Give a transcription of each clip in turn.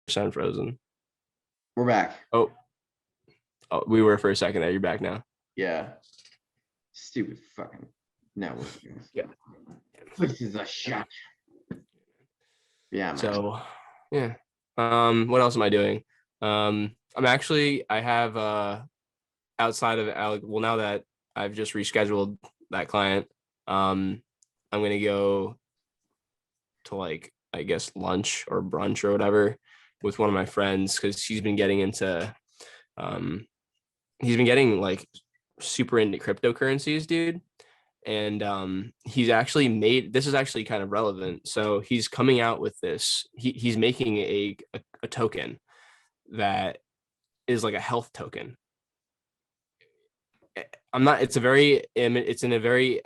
frozen. We're back. Oh, we were for a second there. You're back now. Yeah. Stupid fucking network. Yeah. This is a shot. Yeah, man. So, yeah. What else am I doing? I have outside of well, now that I've just rescheduled that client, I'm gonna go to like, I guess, lunch or brunch or whatever with one of my friends, because he's been getting like super into cryptocurrencies, dude. And he's actually this is actually kind of relevant. So he's coming out with this. He's making a token that is like a health token. It's in a very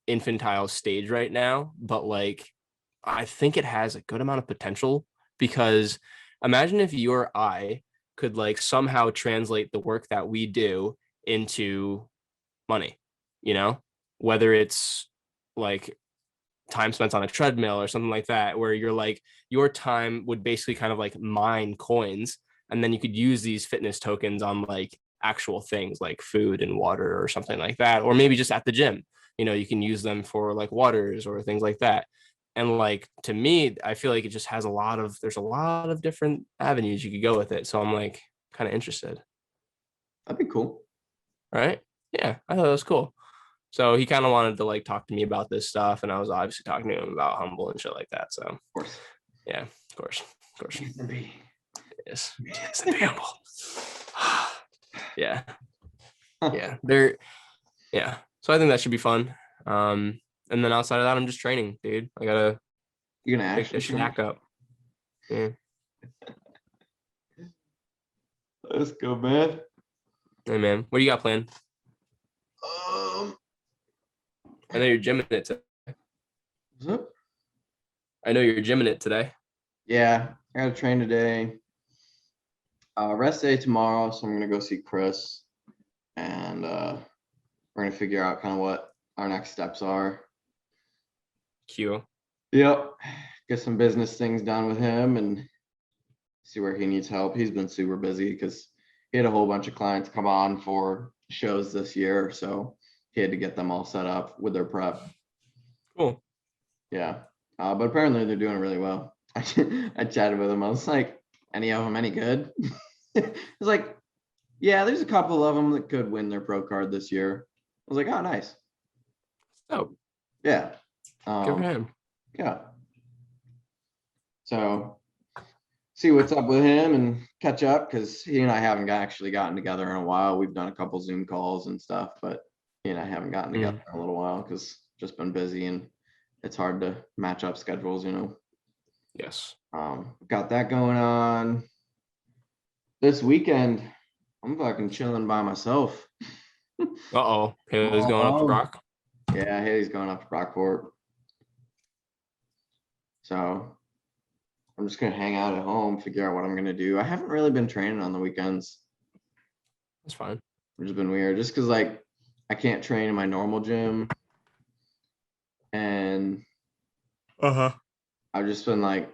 infantile stage right now, but like I think it has a good amount of potential, because imagine if you or I could like somehow translate the work that we do into money, whether it's like time spent on a treadmill or something like that, where you're like, your time would basically kind of like mine coins, and then you could use these fitness tokens on like actual things like food and water or something like that, or maybe just at the gym, you can use them for like waters or things like that. And like, to me, I feel like it just has there's a lot of different avenues you could go with it. So I'm like kind of interested. That'd be cool. Right? Yeah, I thought it was cool. So he kind of wanted to like talk to me about this stuff, and I was obviously talking to him about Humble and shit like that. So of course. Yeah, of course. Yes. Humble. Yeah. Yeah. Yeah. So I think that should be fun. And then outside of that, I'm just training, dude. You're gonna actually stack up. Yeah. Let's go, man. Hey, man. What do you got planned? I know you're gymming it today. What's up? I know you're gymming it today. Yeah, I gotta train today. Rest day tomorrow, so I'm gonna go see Chris, and we're gonna figure out kind of what our next steps are. Q. Yep. Get some business things done with him and see where he needs help. He's been super busy because he had a whole bunch of clients come on for shows this year, so he had to get them all set up with their prep. Cool. Yeah. But apparently they're doing really well. I chatted with him. I was like, any of them any good? It's like, yeah, there's a couple of them that could win their pro card this year. I was like, oh, nice. Oh. Yeah. Good for him. Yeah. So see what's up with him and catch up, because he and I haven't actually gotten together in a while. We've done a couple Zoom calls and stuff, but he and I haven't gotten together in a little while because just been busy and it's hard to match up schedules, Yes. Got that going on. This weekend, I'm fucking chilling by myself. Uh-oh. Haley's going up to Brock. Yeah, Haley's going up to Brockport. So I'm just gonna hang out at home, figure out what I'm gonna do. I haven't really been training on the weekends. That's fine. Which has been weird, just because like I can't train in my normal gym, and I've just been like,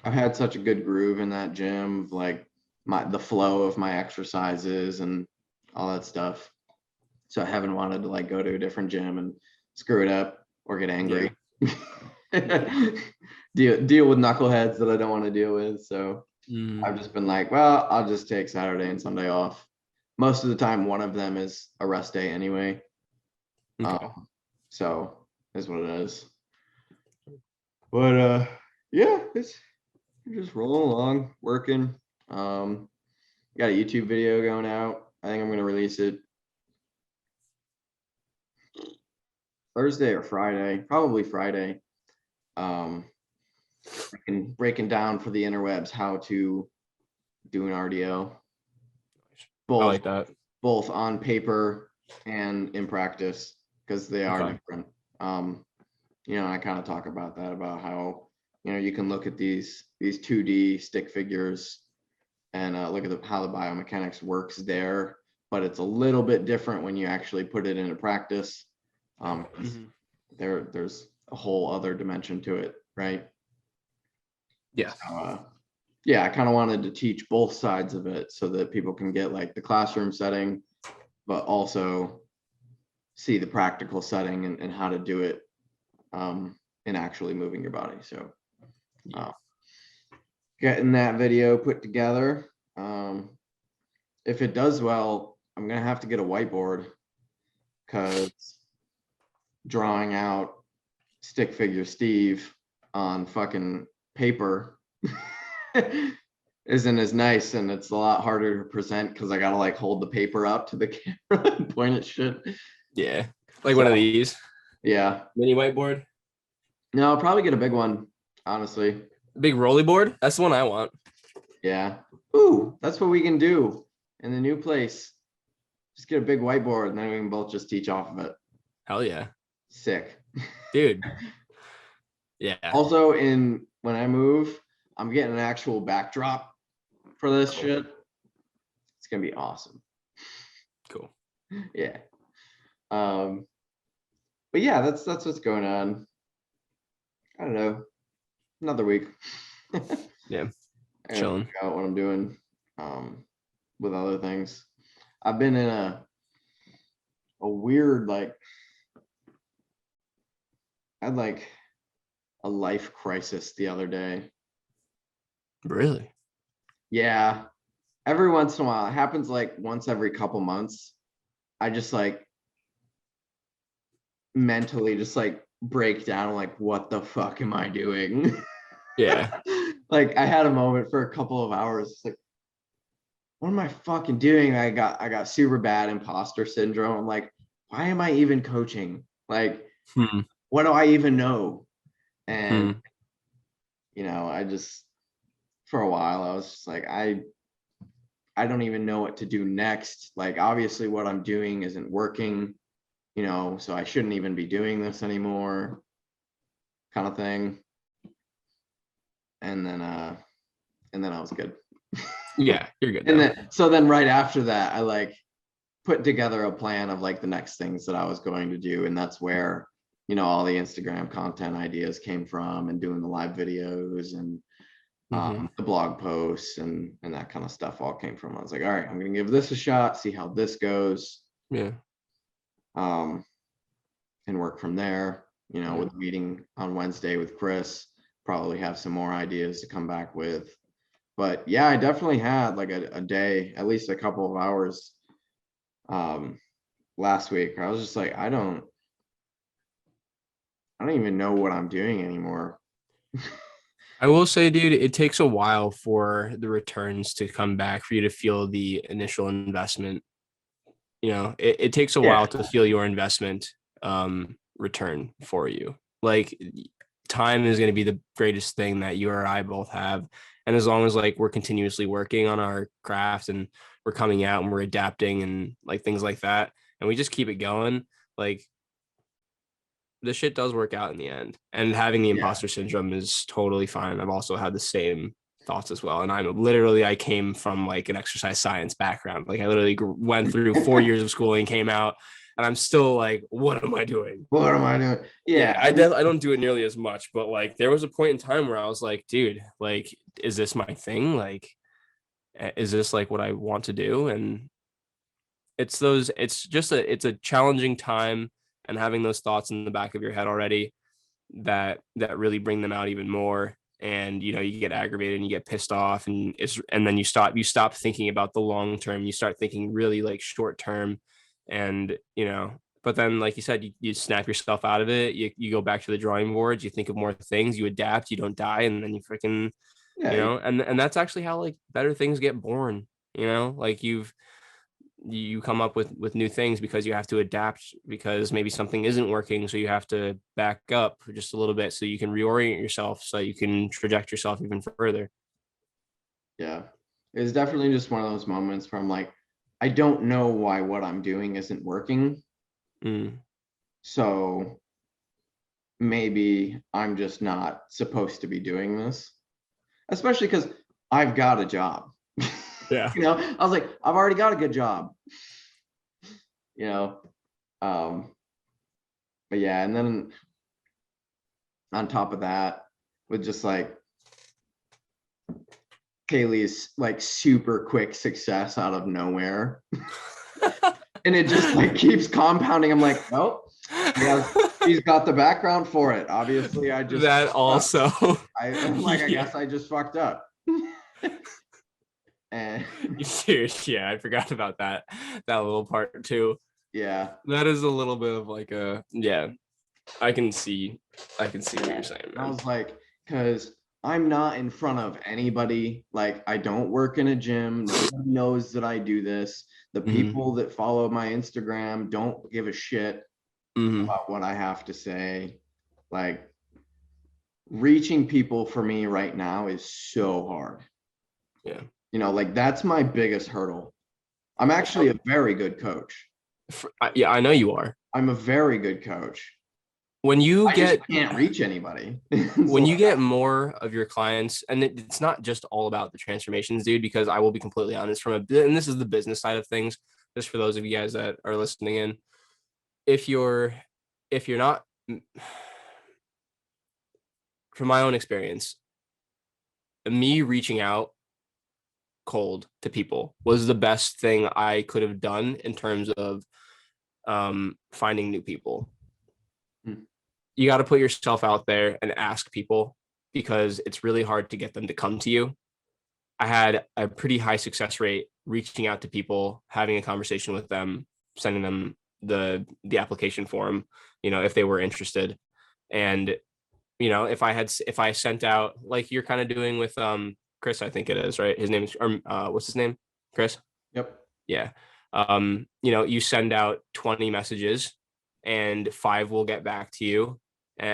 I've had such a good groove in that gym, like the flow of my exercises and all that stuff. So I haven't wanted to like go to a different gym and screw it up or get angry. Yeah. deal with knuckleheads that I don't want to deal with. So I've just been like, well, I'll just take Saturday and Sunday off. Most of the time, one of them is a rest day anyway. Okay. So is what it is. But yeah, it's just rolling along, working. Got a YouTube video going out. I think I'm gonna release it Thursday or Friday, probably Friday. Breaking down for the interwebs how to do an RDO. I like that. Both on paper and in practice, because they are different. I kind of talk about that, about how you can look at these 2D stick figures and look at how the biomechanics works there, but it's a little bit different when you actually put it into practice. There's a whole other dimension to it, right? Yeah. yeah, I kind of wanted to teach both sides of it so that people can get like the classroom setting, but also see the practical setting and how to do it in actually moving your body. So getting that video put together. If it does well, I'm gonna have to get a whiteboard, because drawing out stick figure Steve on fucking paper isn't as nice, and it's a lot harder to present because I gotta like hold the paper up to the camera and point at shit. Yeah, like one of these. Yeah. Mini whiteboard. No, I'll probably get a big one, honestly. Big rolly board. That's the one I want. Yeah. Ooh, that's what we can do in the new place. Just get a big whiteboard and then we can both just teach off of it. Hell yeah. Sick. Dude. Yeah. Also, when I move, I'm getting an actual backdrop for this shit. It's gonna be awesome. Cool. Yeah. But yeah, that's what's going on. I don't know. Another week. Yeah. I Chilling. figure out what I'm doing with other things. I've been in a weird, like, I had like a life crisis the other day. Really? Yeah. Every once in a while. It happens like once every couple months. I just like mentally just like break down, like, what the fuck am I doing? Yeah. Like, I had a moment for a couple of hours. It's like, what am I fucking doing? I got super bad imposter syndrome. I'm like, why am I even coaching? Like, what do I even know? And you know, I just, for a while, I was just like, I don't even know what to do next. Like, obviously what I'm doing isn't working, you know, so I shouldn't even be doing this anymore, kind of thing. And then I was good. Yeah, you're good. And then right after that, I like put together a plan of like the next things that I was going to do. And that's where, you know, all the Instagram content ideas came from, and doing the live videos and the blog posts and that kind of stuff all came from. I was like, all right, I'm going to give this a shot, see how this goes. Yeah. And work from there, you know, with the meeting on Wednesday with Chris, probably have some more ideas to come back with. But yeah, I definitely had like a day, at least a couple of hours last week where I was just like, I don't even know what I'm doing anymore. I will say, dude, it takes a while for the returns to come back, for you to feel the initial investment. You know, it takes a while to feel your investment return for you. Like, time is going to be the greatest thing that you or I both have. And as long as like we're continuously working on our craft and we're coming out and we're adapting and like things like that, and we just keep it going, like, the shit does work out in the end. And having the imposter syndrome is totally fine. I've also had the same thoughts as well. And I came from like an exercise science background. Like, I literally went through 4 years of schooling, came out, and I'm still like, what am I doing? What am I doing? Yeah, I don't do it nearly as much, but like there was a point in time where I was like, dude, like, is this my thing? Like, is this like what I want to do? And it's a challenging time, and having those thoughts in the back of your head already that really bring them out even more. And, you know, you get aggravated and you get pissed off, and then you stop thinking about the long term. You start thinking really like short term. And, you know, but then, like you said, you snap yourself out of it. You go back to the drawing boards, you think of more things, you adapt, you don't die. And then you freaking, you know, and that's actually how like better things get born, you know, like you come up with new things because you have to adapt, because maybe something isn't working. So you have to back up just a little bit so you can reorient yourself, so you can traject yourself even further. Yeah. It's definitely just one of those moments where I'm like, I don't know why what I'm doing isn't working. So maybe I'm just not supposed to be doing this, especially because I've got a job. Yeah. You know, I was like, I've already got a good job, you know. But yeah, and then on top of that, with just like Kaylee's like super quick success out of nowhere. And it just like keeps compounding. I'm like, oh, she's got the background for it. Obviously, I just that also. I'm like, I guess I just fucked up. And Yeah, I forgot about that little part too. yeah, That is a little bit of like a I can see what you're saying, I man. was like, because I'm not in front of anybody. Like, I don't work in a gym. Nobody knows that I do this. The people that follow my Instagram don't give a shit about what I have to say. Like, reaching people for me right now is so hard. Yeah. Like that's my biggest hurdle. I'm actually a very good coach. Yeah, I know you are. I'm a very good coach. When you just can't reach anybody. When you get more of your clients, and it's not just all about the transformations, dude, because I will be completely honest and this is the business side of things, just for those of you guys that are listening in. If you're not, from my own experience, me reaching out cold to people was the best thing I could have done in terms of finding new people. You got to put yourself out there and ask people, because it's really hard to get them to come to you. I had a pretty high success rate reaching out to people, having a conversation with them, sending them the application form, if they were interested. And if I sent out, like you're kind of doing with Chris, I think it is, right? His name is, what's his name? Chris? Yep. Yeah. You send out 20 messages and 5 will get back to you,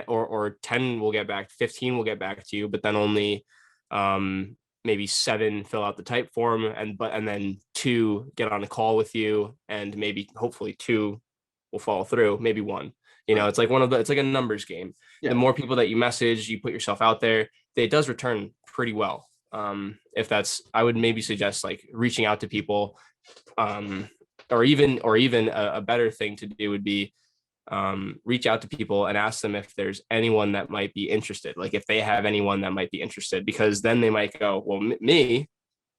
or 10 will get back, 15 will get back to you, but then only maybe 7 fill out the type form, and then 2 get on a call with you, and maybe hopefully 2 will follow through, maybe 1. It's like it's like a numbers game. Yeah. The more people that you message, you put yourself out there, it does return pretty well. I would maybe suggest like reaching out to people, or even a better thing to do would be reach out to people and ask them if there's anyone that might be interested, like if they have anyone that might be interested, because then they might go, well, me,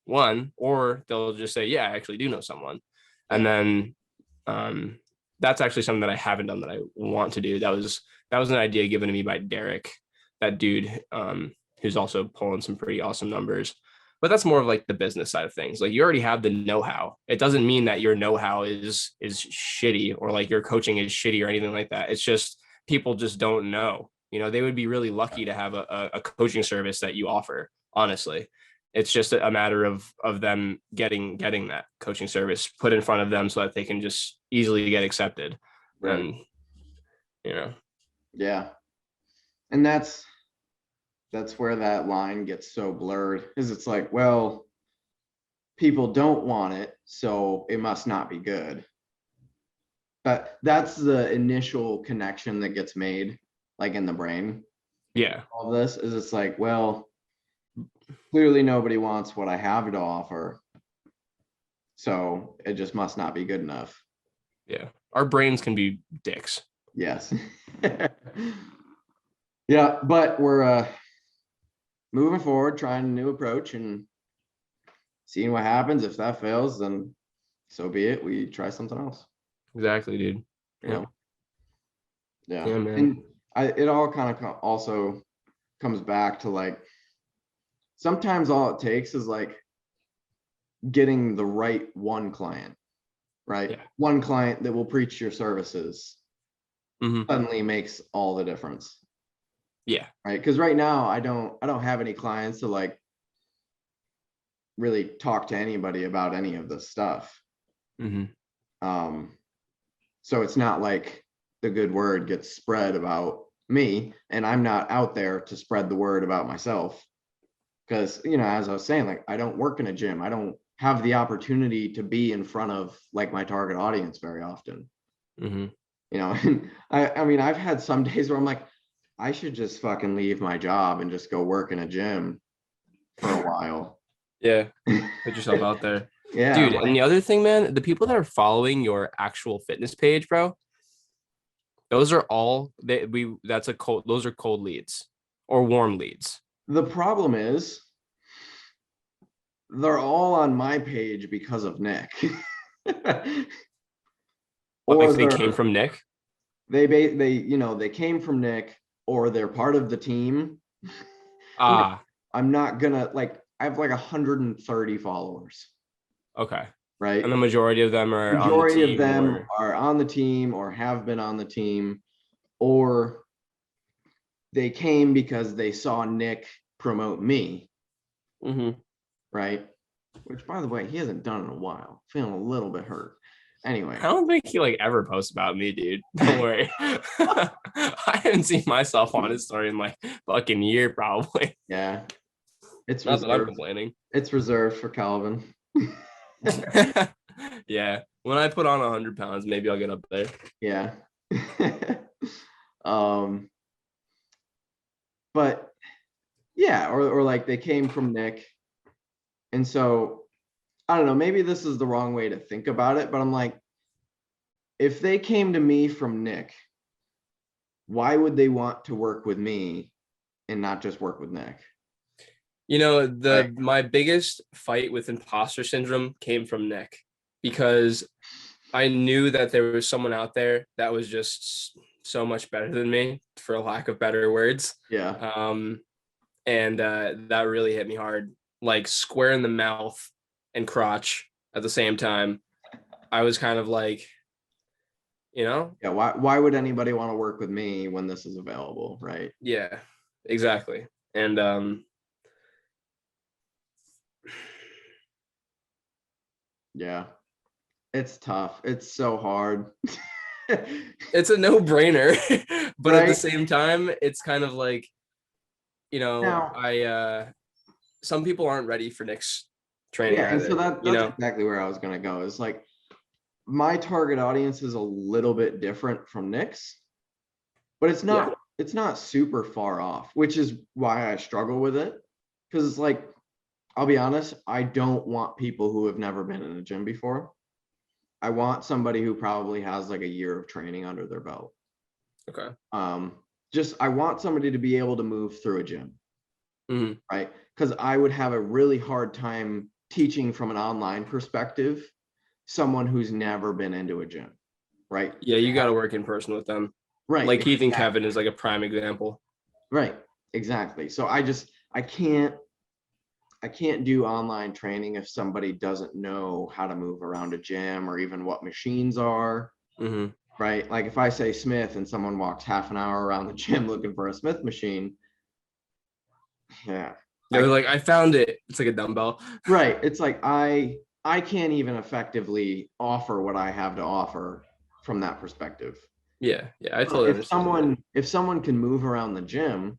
one, or they'll just say, yeah, I actually do know someone. And then that's actually something that I haven't done that I want to do. That was an idea given to me by Derek, that dude, who's also pulling some pretty awesome numbers. But that's more of like the business side of things. Like, you already have the know-how. It doesn't mean that your know-how is shitty, or like your coaching is shitty or anything like that. It's just people just don't know. They would be really lucky to have a coaching service that you offer. Honestly, it's just a matter of them getting that coaching service put in front of them so that they can just easily get accepted. Right. And yeah, and that's where that line gets so blurred, is it's like, well, people don't want it, so it must not be good. But that's the initial connection that gets made, like in the brain. Yeah. All this is, it's like, well, clearly nobody wants what I have to offer, so it just must not be good enough. Yeah. Our brains can be dicks. Yes. Yeah, but we're moving forward, trying a new approach and seeing what happens. If that fails, then so be it. We try something else. Exactly, dude. Yeah. Yeah, man. And it all kind of also comes back to like, sometimes all it takes is like getting the right one client, right? Yeah. One client that will preach your services suddenly makes all the difference. Yeah. Right. Because right now I don't have any clients to like really talk to anybody about any of this stuff. So it's not like the good word gets spread about me, and I'm not out there to spread the word about myself. Because, as I was saying, like, I don't work in a gym. I don't have the opportunity to be in front of like my target audience very often. And I mean, I've had some days where I'm like, I should just fucking leave my job and just go work in a gym for a while. Yeah. Put yourself out there. Yeah. Dude, and the other thing, man, the people that are following your actual fitness page, bro, those are all those are cold leads or warm leads. The problem is they're all on my page because of Nick. Like they came from Nick. They came from Nick, or they're part of the team. Ah, I'm not gonna I have like 130 followers. okay. Right. And the majority of them are Majority on the team, of them are on the team or have been on the team, or they came because they saw Nick promote me. Mm-hmm. Right. Which, by the way, he hasn't done in a while. Feeling a little bit hurt. Anyway, I don't think he like ever posts about me, dude. Don't worry. I haven't seen myself on his story in like fucking year, probably. Yeah. It's not reserved. that I'm complaining. It's reserved for Calvin. Yeah. When I put on 100 pounds, maybe I'll get up there. Yeah. But yeah, or like they came from Nick. And so I don't know, maybe this is the wrong way to think about it, but I'm like, if they came to me from Nick, why would they want to work with me and not just work with Nick? You know, my biggest fight with imposter syndrome came from Nick, because I knew that there was someone out there that was just so much better than me, for a lack of better words. Yeah. And that really hit me hard, like square in the mouth and crotch at the same time. I was kind of like, Yeah, why would anybody want to work with me when this is available, right? Yeah, exactly. And yeah, it's tough. It's so hard. It's a no-brainer, but right? At the same time, it's kind of like, Now, some people aren't ready for Nick's training. Yeah, and so that's know? exactly where I was going to go. Is like, my target audience is a little bit different from Nick's, but it's not super far off, which is why I struggle with it. Because it's like, I'll be honest, I don't want people who have never been in a gym before. I want somebody who probably has like a year of training under their belt. Okay. I want somebody to be able to move through a gym. Mm-hmm. Right? Because I would have a really hard time teaching from an online perspective someone who's never been into a gym. Right? Yeah, you got to work in person with them. Right. Like Keith and Kevin is like a prime example. Right. Exactly. So I can't do online training if somebody doesn't know how to move around a gym or even what machines are. Mm-hmm. Right. Like if I say Smith and someone walks half an hour around the gym looking for a Smith machine. Yeah. They're like, I found it. It's like a dumbbell. Right. It's like I can't even effectively offer what I have to offer from that perspective. Yeah. I totally understand. If someone can move around the gym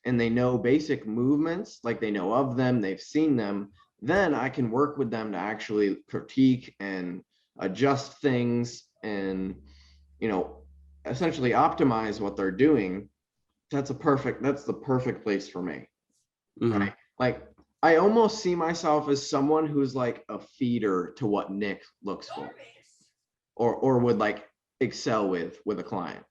and they know basic movements, like they know of them, they've seen them, then I can work with them to actually critique and adjust things and, essentially optimize what they're doing. That's the perfect place for me. Mm-hmm. Right? Like, I almost see myself as someone who's like a feeder to what Nick looks for or would like excel with a client.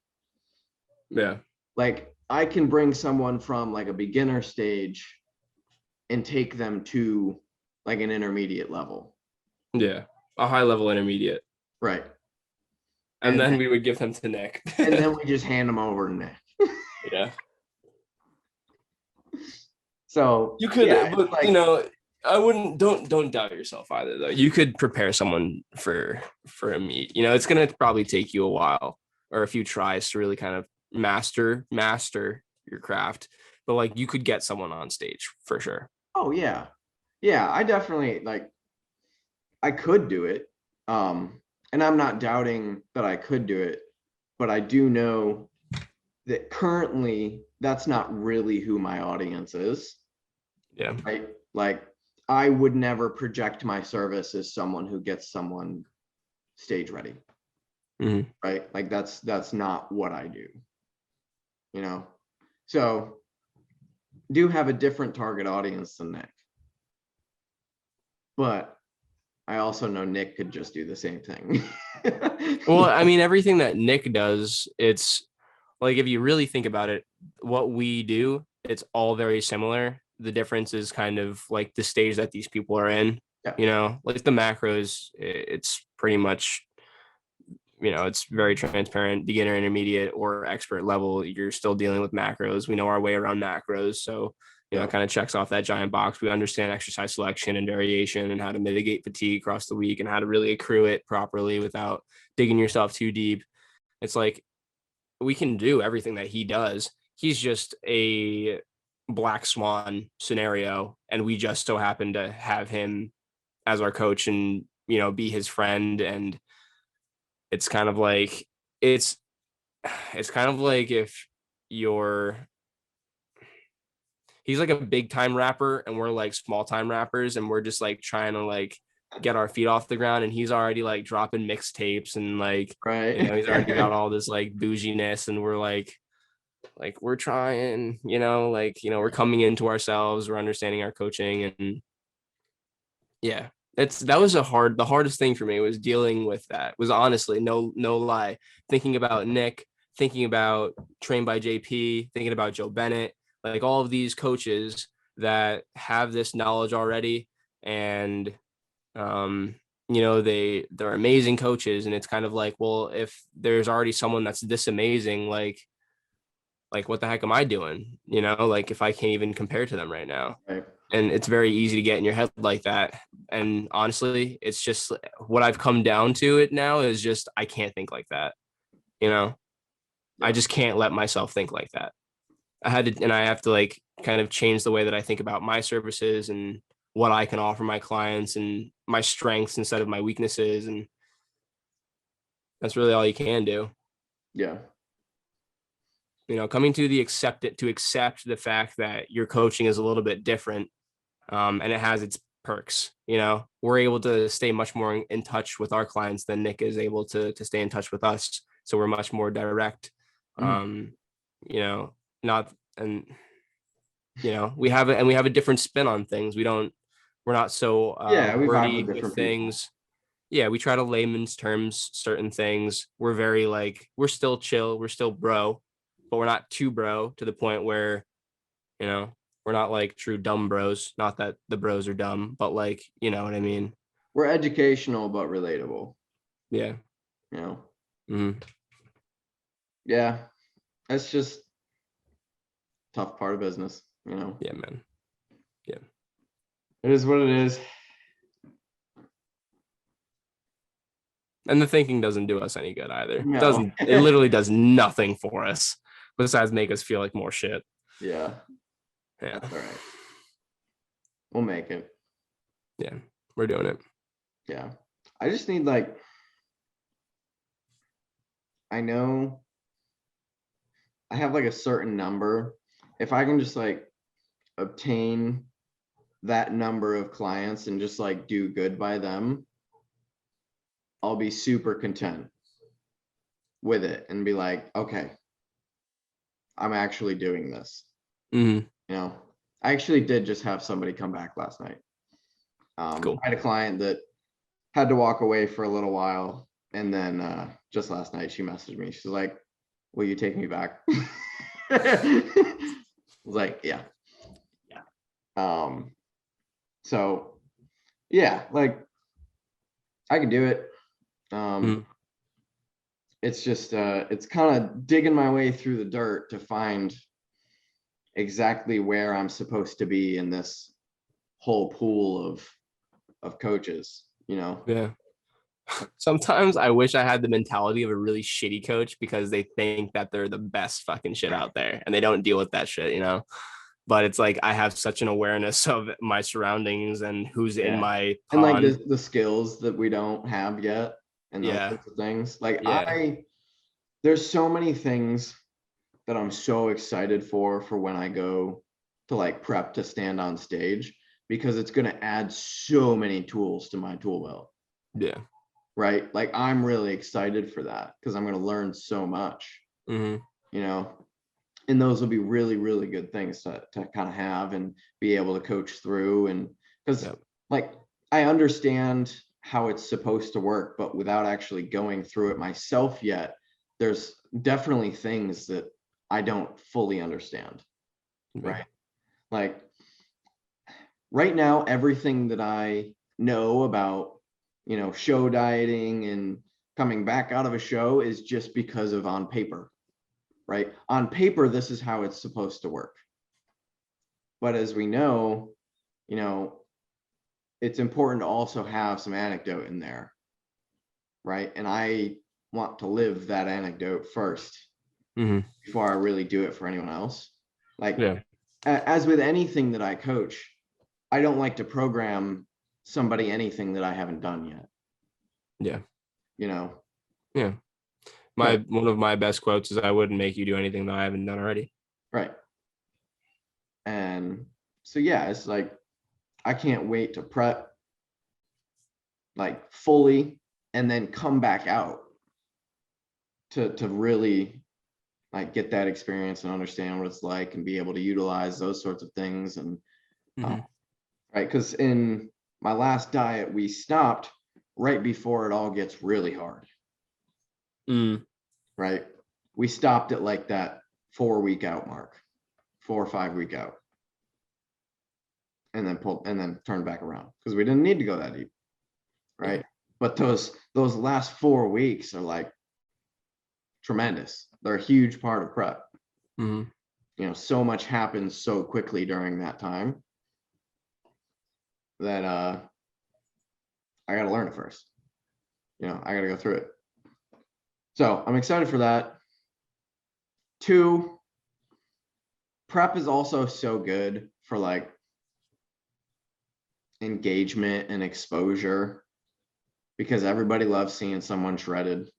Yeah. Like, I can bring someone from like a beginner stage and take them to like an intermediate level. Yeah. A high level intermediate. Right. And then we would give them to Nick. And then we just hand them over to Nick. Yeah. So you could, but like, I wouldn't, don't doubt yourself either though. You could prepare someone for a meet. It's going to probably take you a while or a few tries to really kind of master your craft, but like you could get someone on stage for sure. Oh yeah. I definitely I could do it. And I'm not doubting that I could do it, but I do know that currently that's not really who my audience is. Yeah. Right. Like, I would never project my service as someone who gets someone stage ready. Mm-hmm. Right. Like that's not what I do. So do have a different target audience than Nick. But I also know Nick could just do the same thing. Well, I mean, everything that Nick does, it's like, if you really think about it, what we do, it's all very similar. the difference is kind of like the stage that these people are in. Yeah. You know, like the macros, it's pretty much, you know, it's very transparent, beginner, intermediate, or expert level. You're still dealing with macros. We know our way around macros. So, you know, it kind of checks off that giant box. We understand exercise selection and variation and how to mitigate fatigue across the week and how to really accrue it properly without digging yourself too deep. It's like we can do everything that he does. He's just a black swan scenario. And we just so happen to have him as our coach and, you know, be his friend. And it's kind of like, it's kind of like if you're, he's like a big time rapper and we're like small time rappers and we're just like trying to like get our feet off the ground, and he's already like dropping mixtapes and like, Right. you know, he's already got all this like bouginess, and we're like we're trying, you know, like, you know, we're coming into ourselves, we're understanding our coaching. And yeah, that was the hardest thing for me was dealing with that, was honestly, no lie, thinking about Nick, thinking about Trained by JP, thinking about Joe Bennett, like all of these coaches that have this knowledge already. And you know, they're amazing coaches, and it's kind of like, well, if there's already someone that's this amazing, like what the heck am I doing? You know, like if I can't even compare to them right now. Right. And it's very easy to get in your head like that. And honestly, it's just what I've come down to it now is just, I can't think like that. You know, I just can't let myself think like that. I have to like kind of change the way that I think about my services and what I can offer my clients and my strengths instead of my weaknesses. And that's really all you can do. Yeah. You know, coming to accept the fact that your coaching is a little bit different, and it has its perks. You know, we're able to stay much more in touch with our clients than Nick is able to stay in touch with us. So we're much more direct. You know, not, and you know, we have a different spin on things. We're not so We vibe wordy with with different things. people. Yeah, we try to layman's terms certain things. We're very like, we're still chill, we're still bro, but we're not too bro to the point where, you know, we're not like true dumb bros. Not that the bros are dumb, but like, you know what I mean? We're educational but relatable. Yeah. You know. Mm-hmm. Yeah. That's just tough part of business, you know. Yeah, man. Yeah. It is what it is. And the thinking doesn't do us any good either. No. It literally does nothing for us besides make us feel like more shit. Yeah. Yeah. That's all right. We'll make it. Yeah. We're doing it. Yeah. I just need like, I know I have like a certain number. If I can just like obtain that number of clients and just like do good by them, I'll be super content with it and be like, okay, I'm actually doing this. Mm-hmm. You know, I actually did just have somebody come back last night. Cool. I had a client that had to walk away for a little while. And then just last night, she messaged me. She's like, will you take me back? I was like, yeah. So yeah, like I could do it. It's just it's kind of digging my way through the dirt to find exactly where I'm supposed to be in this whole pool of coaches, you know. Yeah. Sometimes I wish I had the mentality of a really shitty coach because they think that they're the best fucking shit out there and they don't deal with that shit, you know. But it's like I have such an awareness of my surroundings and who's in my pond. And like the skills that we don't have yet and those sorts of things. Like there's so many things that I'm so excited for when I go to like prep to stand on stage, because it's going to add so many tools to my tool belt. Yeah. Right. Like I'm really excited for that because I'm going to learn so much, you know, and those will be really, really good things to kind of have and be able to coach through. And because like, I understand how it's supposed to work, but without actually going through it myself yet, there's definitely things that I don't fully understand. Right. Like right now, everything that I know about, show dieting and coming back out of a show is just because of on paper, right? On paper, this is how it's supposed to work. But as we know, it's important to also have some anecdote in there, right? And I want to live that anecdote first before I really do it for anyone else. Like, as with anything that I coach, I don't like to program somebody anything that I haven't done yet. Yeah. Yeah. One of my best quotes is, I wouldn't make you do anything that I haven't done already. Right. And so, yeah, it's like, I can't wait to prep like fully and then come back out to really like get that experience and understand what it's like and be able to utilize those sorts of things. And right, because in my last diet, we stopped right before it all gets really hard. Right, we stopped at like that 4 week out mark, 4 or 5 week out, and then turned back around because we didn't need to go that deep. Right. But those last 4 weeks are like tremendous. They're a huge part of prep. So much happens so quickly during that time that I got to learn it first. I got to go through it. So I'm excited for that. 2, prep is also so good for like engagement and exposure because everybody loves seeing someone shredded.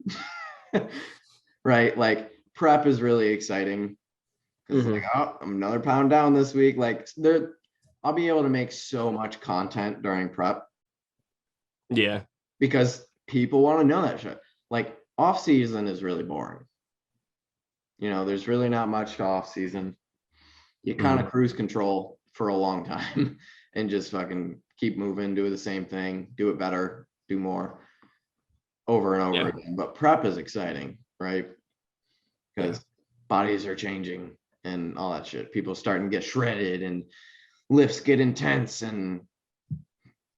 Right? Like, prep is really exciting. It's like, oh, I'm another pound down this week. Like, I'll be able to make so much content during prep. Yeah. Because people want to know that shit. Like, off season is really boring. There's really not much to off season. You kind of cruise control for a long time and just fucking keep moving, do the same thing, do it better, do more over and over again. But prep is exciting, right? Because bodies are changing and all that shit. People starting to get shredded and lifts get intense and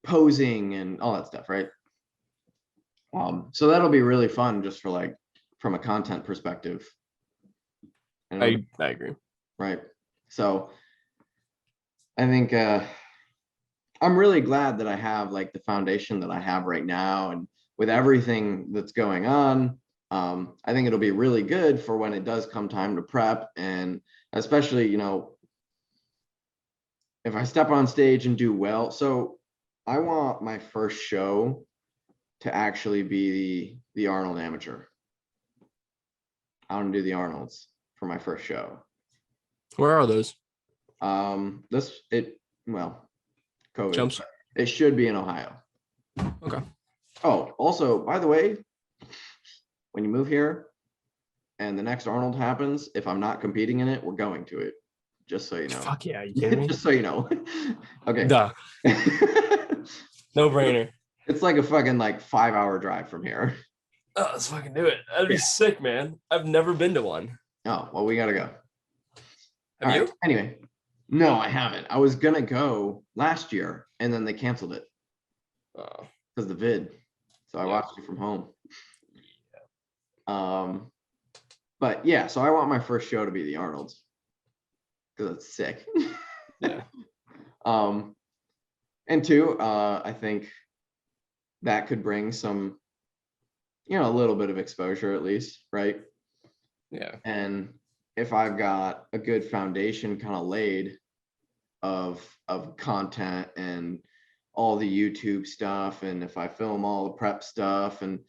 posing and all that stuff, right? So that'll be really fun just for like from a content perspective. I agree. Right. So I think I'm really glad that I have like the foundation that I have right now, and with everything that's going on, I think it'll be really good for when it does come time to prep, and especially if I step on stage and do well. So I want my first show to actually be the Arnold Amateur. I want to do the Arnolds for my first show. Where are those? COVID. Jumps. It should be in Ohio. Okay. Oh, also, by the way, when you move here and the next Arnold happens, if I'm not competing in it, we're going to it. Just so you know. Fuck yeah, you kidding me? Just so you know. Okay. Duh. No brainer. It's like a fucking 5-hour drive from here. Oh, let's fucking do it. That'd be sick, man. I've never been to one. Oh, well, we gotta go. Have you? Anyway, no, I haven't. I was gonna go last year and then they canceled it. Because the vid. So I watched it from home. But yeah, so I want my first show to be the Arnolds. Because it's sick. Yeah. And 2, I think that could bring some, a little bit of exposure at least, right? Yeah. And if I've got a good foundation kind of laid of content and all the YouTube stuff, and if I film all the prep stuff, and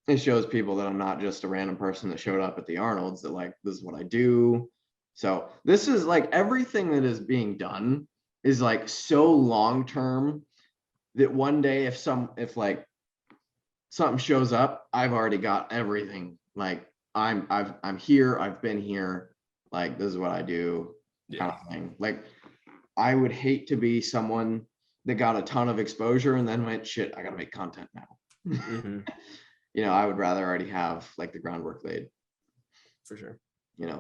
it shows people that I'm not just a random person that showed up at the Arnold's, that like, this is what I do. So this is like everything that is being done is like so long term that one day if something shows up, I've already got everything. Like I'm here, I've been here, like this is what I do, kind of thing. Like I would hate to be someone that got a ton of exposure and then went, shit, I gotta make content now. I would rather already have like the groundwork laid. For sure.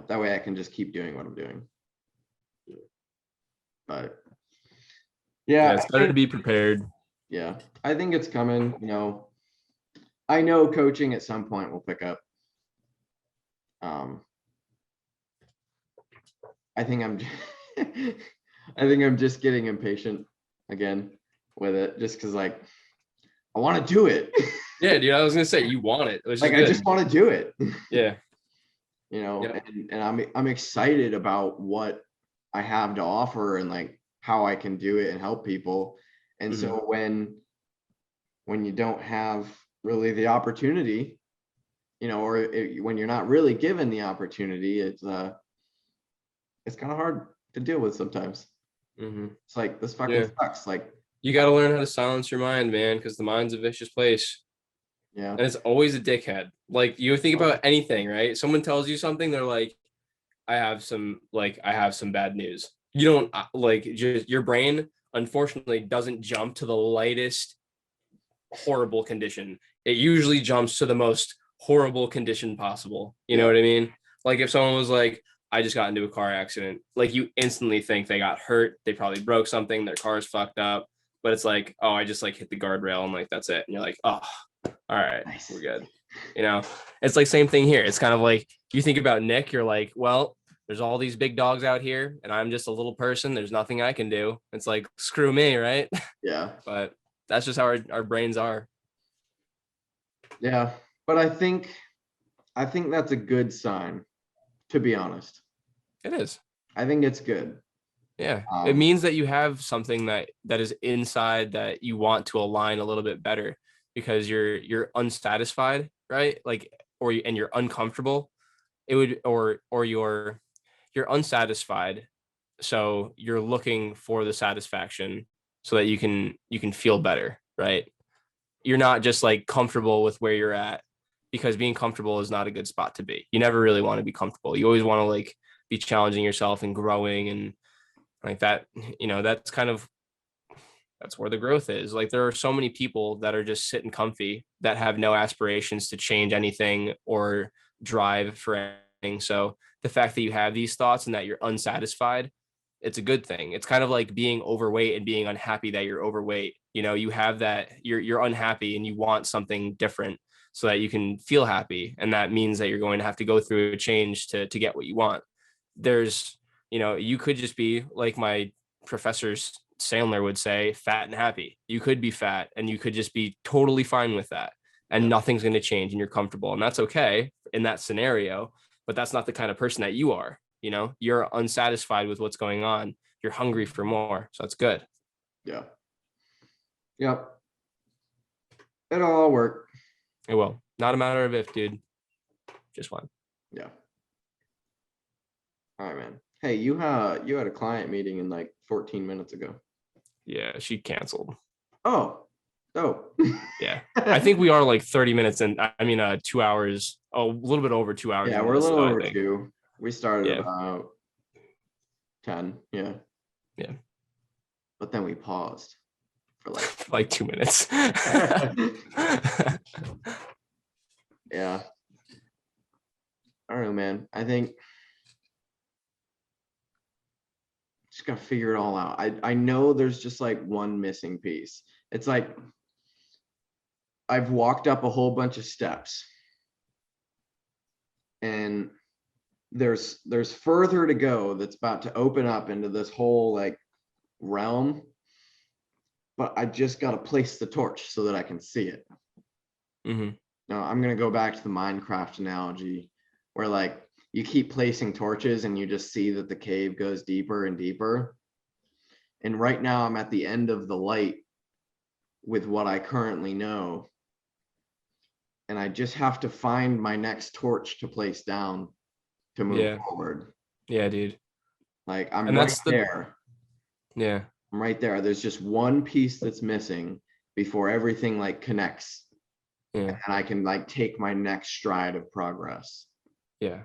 That way I can just keep doing what I'm doing. But Yeah, it's better to be prepared. yeah, I think it's coming. I know coaching at some point will pick up. I think I'm I think I'm just getting impatient again with it, just because like I want to do it. Yeah, dude, I was gonna say you want it, which Like is I good. just want to do it. Yeah. And I'm excited about what I have to offer and like how I can do it and help people. And so when you don't have really the opportunity, or when you're not really given the opportunity, it's kind of hard to deal with sometimes. It's like, this fucking sucks. Like, you got to learn how to silence your mind, man, because the mind's a vicious place. yeah. And it's always a dickhead. Like, you think about anything, right? Someone tells you something, they're like, I have some bad news. You don't like, just your brain unfortunately doesn't jump to the lightest horrible condition. It usually jumps to the most horrible condition possible. You know what I mean? Like if someone was like, I just got into a car accident, like you instantly think they got hurt. They probably broke something. Their car's fucked up. But it's like, oh, I just like hit the guardrail and like, that's it. And you're like, oh, all right, nice. We're good. It's like same thing here. It's kind of like you think about Nick, you're like, well, there's all these big dogs out here and I'm just a little person. There's nothing I can do. It's like, screw me, right? Yeah. But that's just how our brains are. Yeah. But I think that's a good sign, to be honest. It is. I think it's good. Yeah. It means that you have something that is inside that you want to align a little bit better because you're unsatisfied, right? Like, and you're uncomfortable. It would, or you're unsatisfied. So you're looking for the satisfaction so that you can feel better, right? You're not just like comfortable with where you're at, because being comfortable is not a good spot to be. You never really want to be comfortable. You always want to like be challenging yourself and growing and like that, that's where the growth is. Like there are so many people that are just sitting comfy that have no aspirations to change anything or drive for anything. So the fact that you have these thoughts and that you're unsatisfied, it's a good thing. It's kind of like being overweight and being unhappy that you're overweight. You have that you're unhappy and you want something different so that you can feel happy. And that means that you're going to have to go through a change to get what you want. There's, you could just be like my professor Sandler would say, fat and happy. You could be fat and you could just be totally fine with that. And nothing's going to change and you're comfortable. And that's okay in that scenario. But that's not the kind of person that you are. You're unsatisfied with what's going on. You're hungry for more. So that's good. Yeah. Yep. It'll all work. It will. Not a matter of if, dude. Just one. Yeah. All right, man. Hey, you had a client meeting in like 14 minutes ago. Yeah, she canceled. Oh. Yeah. I think we are like 30 minutes and 2 hours. Oh, a little bit over 2 hours. Yeah, we're a little over 2. We started about 10. Yeah. Yeah. But then we paused for like 2 minutes. Yeah. I don't know, man. I think just gotta figure it all out. I know there's just like one missing piece. It's like I've walked up a whole bunch of steps and there's further to go that's about to open up into this whole like realm, but I just got to place the torch so that I can see it. Now I'm going to go back to the Minecraft analogy where like you keep placing torches and you just see that the cave goes deeper and deeper. And right now I'm at the end of the light with what I currently know. And I just have to find my next torch to place down to move forward. Yeah, dude. Like I'm right there. Yeah. I'm right there. There's just one piece that's missing before everything like connects. Yeah. And I can like take my next stride of progress. Yeah.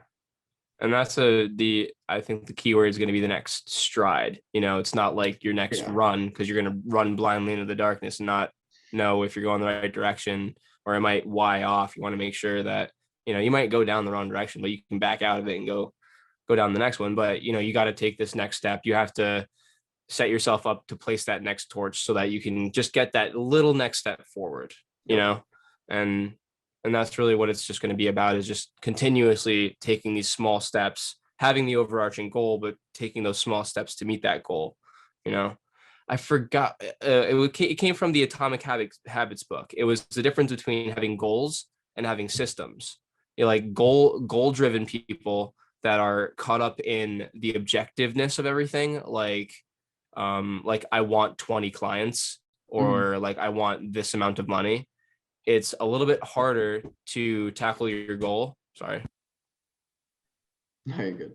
And that's I think the key word is going to be the next stride. It's not like your next run, because you're going to run blindly into the darkness and not know if you're going the right direction, or it might off. You want to make sure that, you might go down the wrong direction, but you can back out of it and go down the next one. But, you got to take this next step. You have to set yourself up to place that next torch so that you can just get that little next step forward, you know? And that's really what it's just going to be about, is just continuously taking these small steps, having the overarching goal, but taking those small steps to meet that goal, you know? I forgot, it came from the Atomic Habits book. It was the difference between having goals and having systems. You know, like goal driven people that are caught up in the objectiveness of everything, like I want 20 clients, or like I want this amount of money. It's a little bit harder to tackle your goal. Sorry. Very good.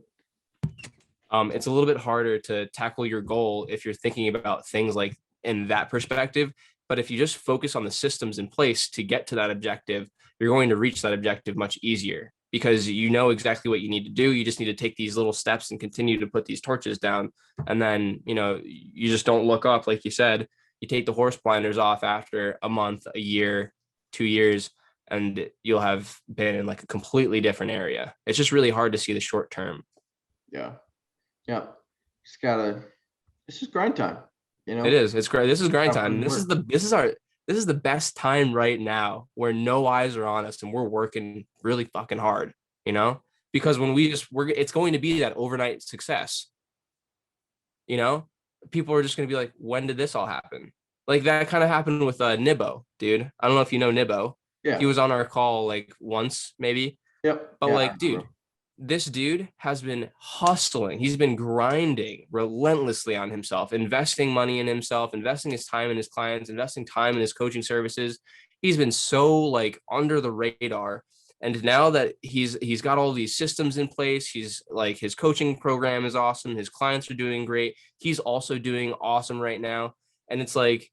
It's a little bit harder to tackle your goal if you're thinking about things like in that perspective. But if you just focus on the systems in place to get to that objective, you're going to reach that objective much easier, because you know exactly what you need to do. You just need to take these little steps and continue to put these torches down. And then, you know, you just don't look up. Like you said, you take the horse blinders off after a month, a year, 2 years, and you'll have been in like a completely different area. It's just really hard to see the short term. Yeah. Yeah. It's just grind time. You know, It is. It's great. This is grind time. This is the best time right now, where no eyes are on us and we're working really fucking hard, you know, because when it's going to be that overnight success. You know, people are just going to be like, when did this all happen? Like that kind of happened with Nibbo, dude. I don't know if you know Nibbo. Yeah. He was on our call like once, maybe. Yep. But Yeah, like, dude, this dude has been hustling. He's been grinding relentlessly on himself, investing money in himself, investing his time in his clients, investing time in his coaching services. He's been so like under the radar. And now that he's got all these systems in place, he's like, his coaching program is awesome. His clients are doing great. He's also doing awesome right now. And it's like,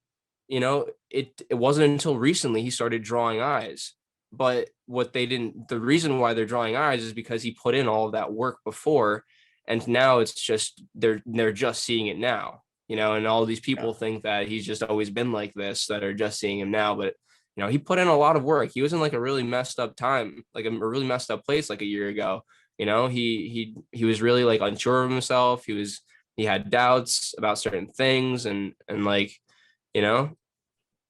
you know, it wasn't until recently he started drawing eyes. But the reason why they're drawing eyes is because he put in all of that work before, and now it's just they're just seeing it now, you know. And all these people think that he's just always been like this, that are just seeing him now. But you know, he put in a lot of work. He was in like a really messed up time, like a really messed up place, like a year ago. You know, he was really like unsure of himself. He had doubts about certain things, and like, you know,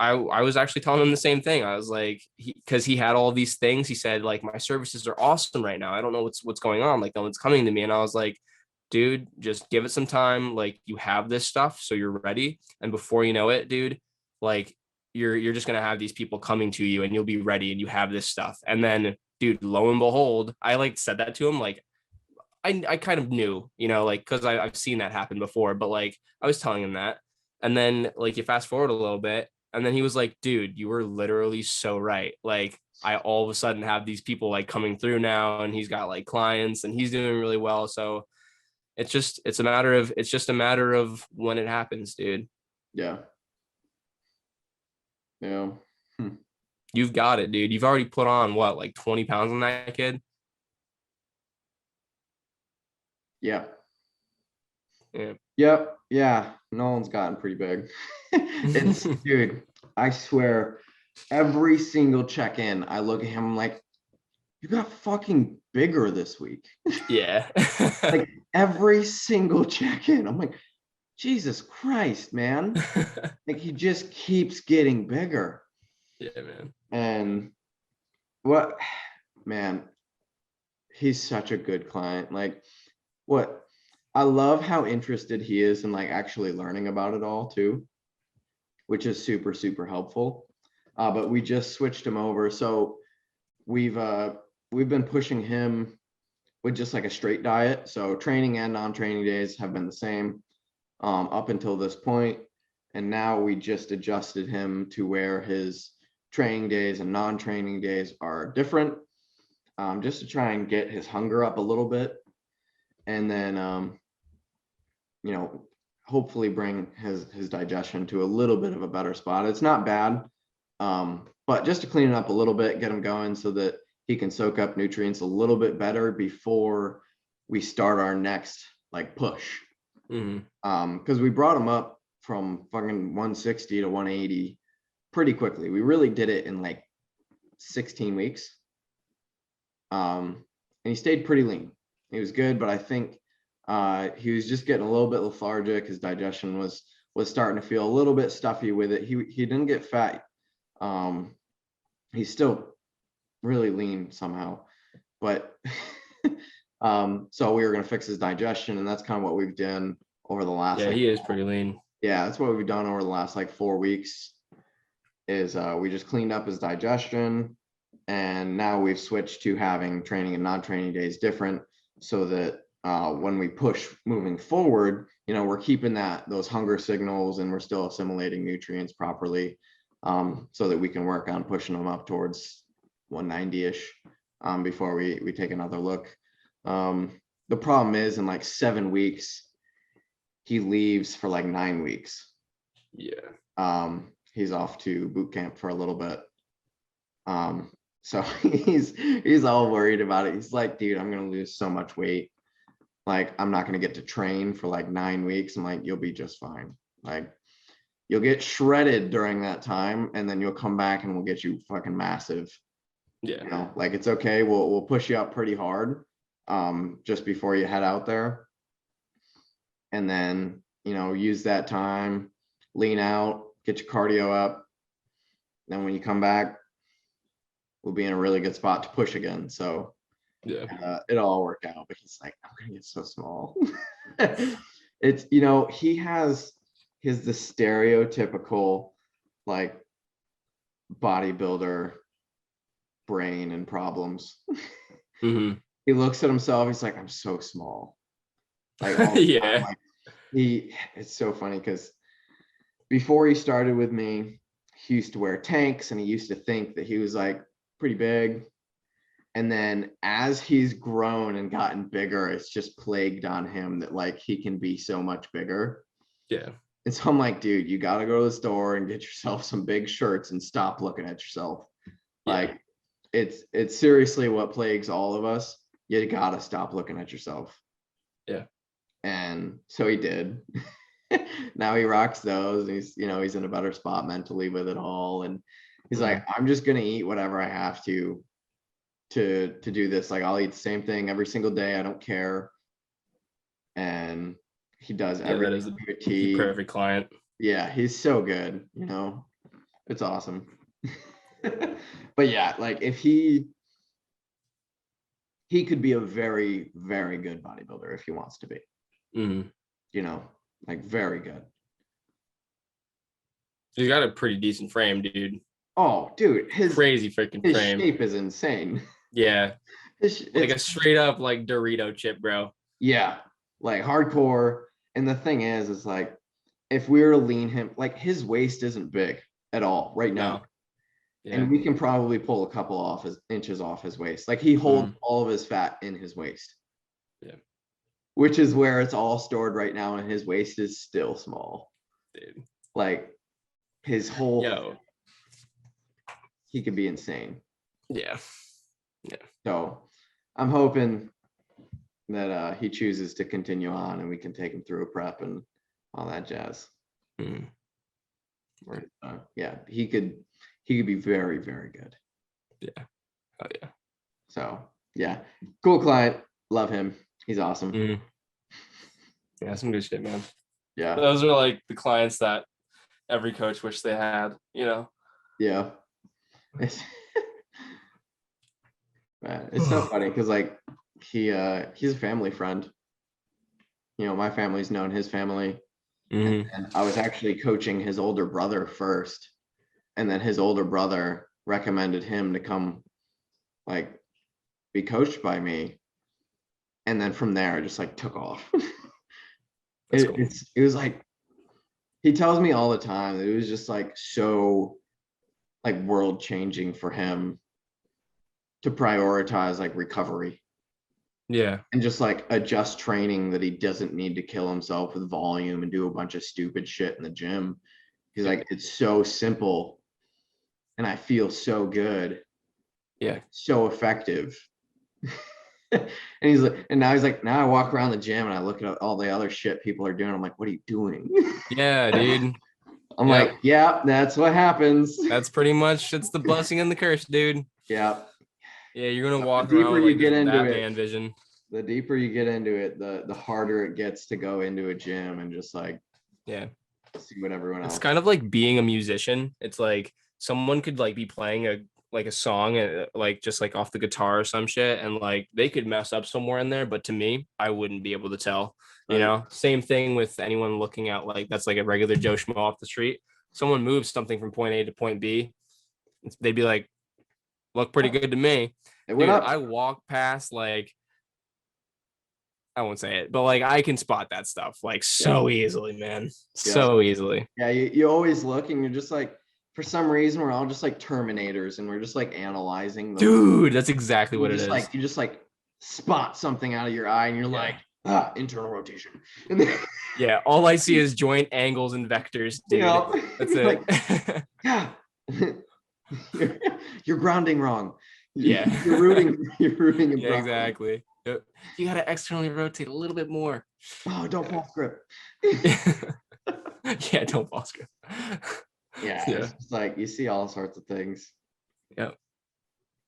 I was actually telling him the same thing. I was like, because he had all these things. He said, like, my services are awesome right now. I don't know what's going on. Like, no one's coming to me. And I was like, dude, just give it some time. Like, you have this stuff, so you're ready. And before you know it, dude, like, you're just gonna have these people coming to you, and you'll be ready, and you have this stuff. And then, dude, lo and behold, I like said that to him. Like, I kind of knew, you know, like, because I've seen that happen before. But like, I was telling him that. And then like, you fast forward a little bit. And then he was like, dude, you were literally so right. Like, I all of a sudden have these people like coming through now, and he's got like clients, and he's doing really well. So it's just a matter of when it happens, dude. Yeah. Yeah. You've got it, dude. You've already put on what, like 20 pounds on that kid? Yeah. Yeah. Yep. Yeah. Nolan's gotten pretty big. It's dude, I swear, every single check-in, I look at him, I'm like, you got fucking bigger this week. Yeah. Like every single check-in, I'm like, Jesus Christ, man. Like he just keeps getting bigger. Yeah, man. And man, he's such a good client. Like I love how interested he is in like actually learning about it all too, which is super, super helpful. But we just switched him over. So we've been pushing him with just like a straight diet. So training and non-training days have been the same up until this point. And now we just adjusted him to where his training days and non-training days are different, just to try and get his hunger up a little bit. And then, you know, hopefully bring his digestion to a little bit of a better spot. It's not bad, but just to clean it up a little bit, get him going so that he can soak up nutrients a little bit better before we start our next like push. Because we brought him up from fucking 160 to 180 pretty quickly. We really did it in like 16 weeks. And he stayed pretty lean. He was good, but I think He was just getting a little bit lethargic. His digestion was starting to feel a little bit stuffy with it. He didn't get fat. He's still really lean somehow, but so we were going to fix his digestion, and that's kind of what we've done over the last. Yeah, he is pretty lean. Yeah, that's what we've done over the last like 4 weeks. Is we just cleaned up his digestion, and now we've switched to having training and non-training days different, so that when we push moving forward, we're keeping those hunger signals, and we're still assimilating nutrients properly, so that we can work on pushing them up towards 190-ish before we take another look. The problem is, in like 7 weeks, he leaves for like 9 weeks. Yeah. He's off to boot camp for a little bit. So he's all worried about it. He's like, dude, I'm gonna lose so much weight. Like, I'm not gonna get to train for like 9 weeks. I'm like, you'll be just fine. Like, you'll get shredded during that time, and then you'll come back and we'll get you fucking massive. Yeah. Like, it's okay. We'll push you up pretty hard just before you head out there. And then, use that time, lean out, get your cardio up. Then when you come back, we'll be in a really good spot to push again. So yeah, it'll all work out. But he's like, I'm gonna get so small. It's he has the stereotypical like bodybuilder brain and problems. Mm-hmm. He looks at himself, he's like, I'm so small. Like, yeah. Like, it's so funny because before he started with me, he used to wear tanks, and he used to think that he was like pretty big. And then as he's grown and gotten bigger, it's just plagued on him that like he can be so much bigger. Yeah. And so I'm like, dude, you got to go to the store and get yourself some big shirts and stop looking at yourself. Yeah. Like, it's seriously what plagues all of us. You got to stop looking at yourself. Yeah. And so he did. Now he rocks those. And he's in a better spot mentally with it all. And he's like, I'm just gonna eat whatever I have to do this. Like, I'll eat the same thing every single day. I don't care. And he does everything. That is the perfect client. Yeah, he's so good. It's awesome. But yeah, like if he could be a very, very good bodybuilder if he wants to be. Mm-hmm. Like very good. He's got a pretty decent frame, dude. Oh, dude, his crazy freaking frame. His shape is insane. Yeah. Like a straight up like Dorito chip, bro. Yeah, like hardcore. And the thing is like, if we were to lean him, like his waist isn't big at all right now. No. Yeah. And we can probably pull a couple inches off his waist. Like, he holds all of his fat in his waist. Yeah. Which is where it's all stored right now, and his waist is still small. Dude. Like, his whole Yo. He could be insane. Yeah. Yeah. So I'm hoping that he chooses to continue on, and we can take him through a prep and all that jazz. Yeah, he could be very, very good. Yeah. Oh yeah. So yeah, cool client. Love him. He's awesome. Yeah, some good shit, man. Yeah. Those are like the clients that every coach wished they had, Yeah. It's so funny because like he's a family friend. My family's known his family. And I was actually coaching his older brother first, and then his older brother recommended him to come like be coached by me, and then from there I just like took off. It was like, he tells me all the time that it was just like so like world changing for him to prioritize like recovery. Yeah. And just like adjust training, that he doesn't need to kill himself with volume and do a bunch of stupid shit in the gym. He's like, it's so simple and I feel so good. Yeah. So effective. And now he's like, now I walk around the gym and I look at all the other shit people are doing. I'm like, what are you doing? Yeah, dude. I'm like, yeah, that's what happens. That's pretty much, it's the blessing and the curse, dude. Yeah. Yeah, you're gonna walk the deeper around with you like get this into Batman it, vision. The deeper you get into it, the harder it gets to go into a gym and just like see what everyone else. It's kind of like being a musician. It's like someone could like be playing a song like just like off the guitar or some shit, and like they could mess up somewhere in there, but to me, I wouldn't be able to tell. You know, same thing with anyone looking at like that's like a regular Joe Schmo off the street. Someone moves something from point A to point B, they'd be like, look pretty good to me. Dude, I walk past like I won't say it, but like I can spot that stuff like so easily, man. So easily. Yeah, you always look and you're just like, for some reason, we're all just like Terminators and we're just like analyzing them. Dude, that's exactly what it is. Like you just like spot something out of your eye and you're like, internal rotation. And then, yeah, all I see is joint angles and vectors, dude. That's it. Like, yeah. You're grounding wrong. Yeah. You're rooting. Yeah, exactly. You got to externally rotate a little bit more. Oh, don't false grip. Yeah, don't false grip. Yeah, it's just like you see all sorts of things. Yeah.